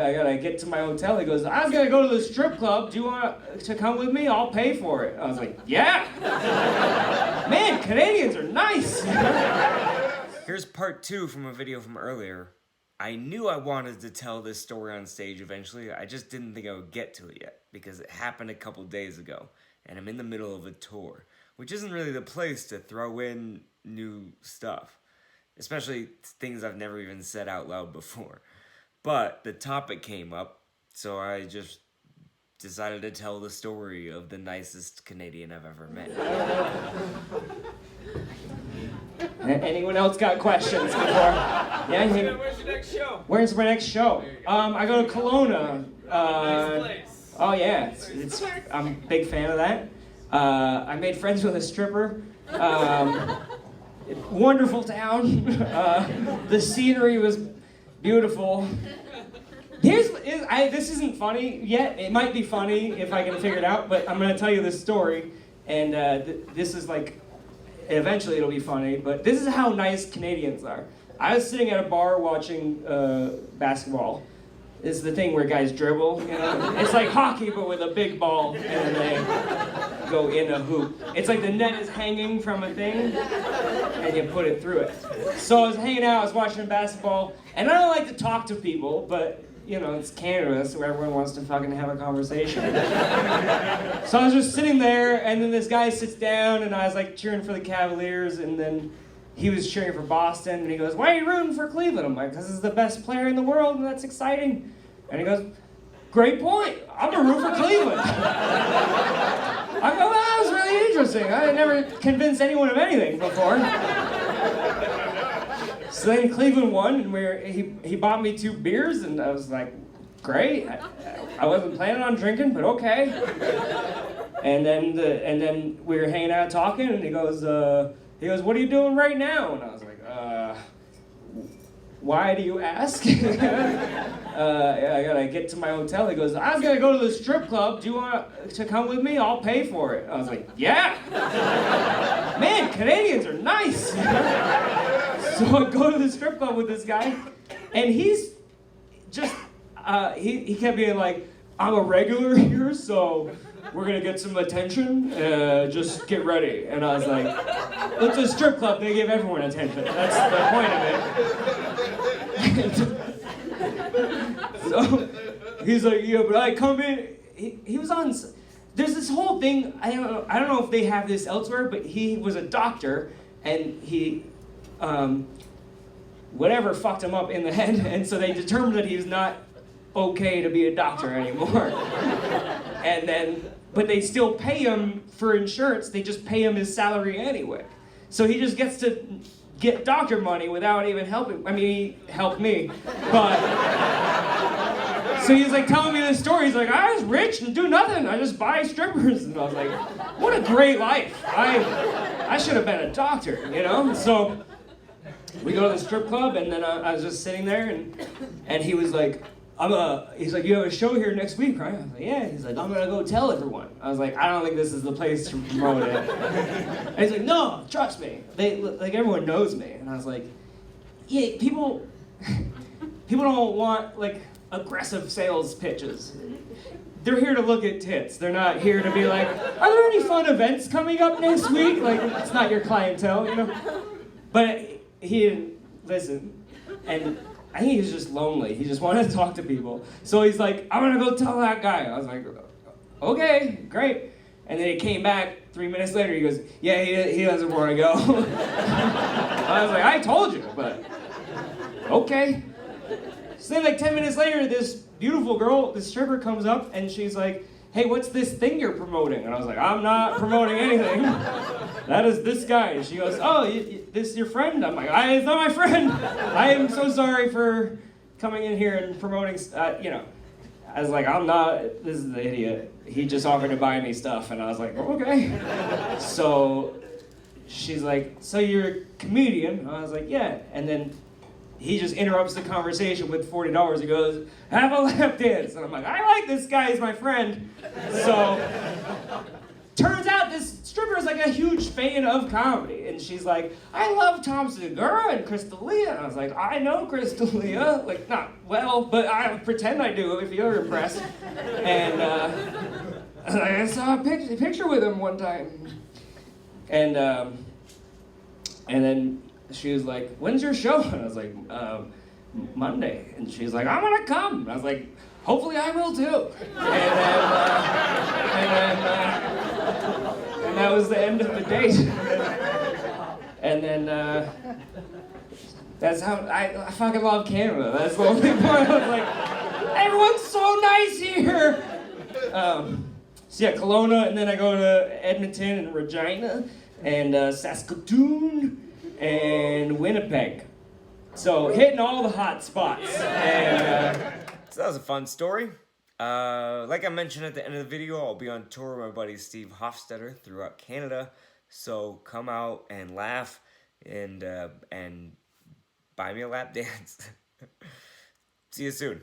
I gotta get to my hotel. He goes, I was gonna go to the strip club. Do you want to come with me? I'll pay for it. I was like, yeah. Man, Canadians are nice. Here's part 2 from a video from earlier. I knew I wanted to tell this story on stage eventually. I just didn't think I would get to it yet because it happened a couple days ago and I'm in the middle of a tour, which isn't really the place to throw in new stuff, especially things I've never even said out loud before. But the topic came up, so I just decided to tell the story of the nicest Canadian I've ever met. Anyone else got questions before? Yeah, Where's your next show? Where's my next show? I go to Kelowna. Nice place. Oh yeah, I'm a big fan of that. I made friends with a stripper. Wonderful town. The scenery was beautiful. This isn't funny yet. It might be funny if I can figure it out, but I'm going to tell you this story, and this is like, eventually it'll be funny, but this is how nice Canadians are. I was sitting at a bar watching basketball. This is the thing where guys dribble, you know? It's like hockey, but with a big ball, and then they go in a hoop. It's like the net is hanging from a thing, and you put it through it. So I was hanging out, I was watching basketball, and I don't like to talk to people, but you know, it's Canada, so everyone wants to fucking have a conversation. So I was just sitting there, and then this guy sits down, and I was like cheering for the Cavaliers, and then he was cheering for Boston, and he goes, why are you rooting for Cleveland? I'm like, because he's the best player in the world, and that's exciting. And he goes, great point, I'm gonna root for Cleveland. I go, well, that was really interesting. I had never convinced anyone of anything before. So then Cleveland won, and he bought me 2 beers, and I was like, great. I wasn't planning on drinking, but okay. And then we were hanging out talking, and he goes, what are you doing right now? And I was like, why do you ask? I gotta get to my hotel. He goes, I was gonna go to the strip club. Do you want to come with me? I'll pay for it. I was like, yeah. Man, Canadians are nice. So I go to the strip club with this guy, and he's just, he kept being like, I'm a regular here, so we're gonna get some attention, just get ready. And I was like, it's a strip club, they give everyone attention. That's the point of it. So he's like, yeah, but I come in, he was on, there's this whole thing, I don't know if they have this elsewhere, but he was a doctor, and he, whatever fucked him up in the head, and so they determined that he was not okay to be a doctor anymore. And then, but they still pay him for insurance, they just pay him his salary anyway. So he just gets to get doctor money without even helping. I mean, he helped me, but, so he was like telling me this story, he's like, I was rich and do nothing, I just buy strippers. And I was like, what a great life. I should have been a doctor, you know? So we go to the strip club, and then I was just sitting there, and he was like, he's like, you have a show here next week, right? I was like, yeah. He's like, I'm gonna go tell everyone. I was like, I don't think this is the place to promote it. And he's like, no, trust me. Like everyone knows me. And I was like, yeah, people don't want like aggressive sales pitches. They're here to look at tits. They're not here to be like, are there any fun events coming up next week? Like, it's not your clientele, you know? But he didn't listen, and I think he was just lonely. He just wanted to talk to people. So he's like, I'm gonna go tell that guy. I was like, okay, great. And then he came back 3 minutes later, he goes, yeah, he doesn't want to go. I was like, I told you, but okay. So then like 10 minutes later, this beautiful girl, this stripper comes up, and she's like, hey, what's this thing you're promoting? And I was like, I'm not promoting anything. That is this guy. And she goes, oh, this is your friend? I'm like, it's not my friend. I am so sorry for coming in here and promoting, you know. I was like, this is the idiot. He just offered to buy me stuff. And I was like, okay. So she's like, so you're a comedian? And I was like, yeah. And then he just interrupts the conversation with $40. He goes, have a lap dance. And I'm like, I like this guy, he's my friend. So turns out this stripper is like a huge fan of comedy, and she's like, I love Tom Segura and Crystalia. And I was like, I know Crystalia, like not well, but I pretend I do if you're impressed. And I saw a picture with him one time, and then she was like, when's your show? And I was like, Monday. And she's like, I'm gonna come. And I was like, hopefully I will too. And that was the end of the date. And then that's how I fucking love Canada. That's the only point. I was like, everyone's so nice here. So yeah, Kelowna, and then I go to Edmonton and Regina and Saskatoon and Winnipeg. So hitting all the hot spots. And, So that was a fun story. Like I mentioned at the end of the video, I'll be on tour with my buddy Steve Hofstetter throughout Canada. So come out and laugh and buy me a lap dance. See you soon.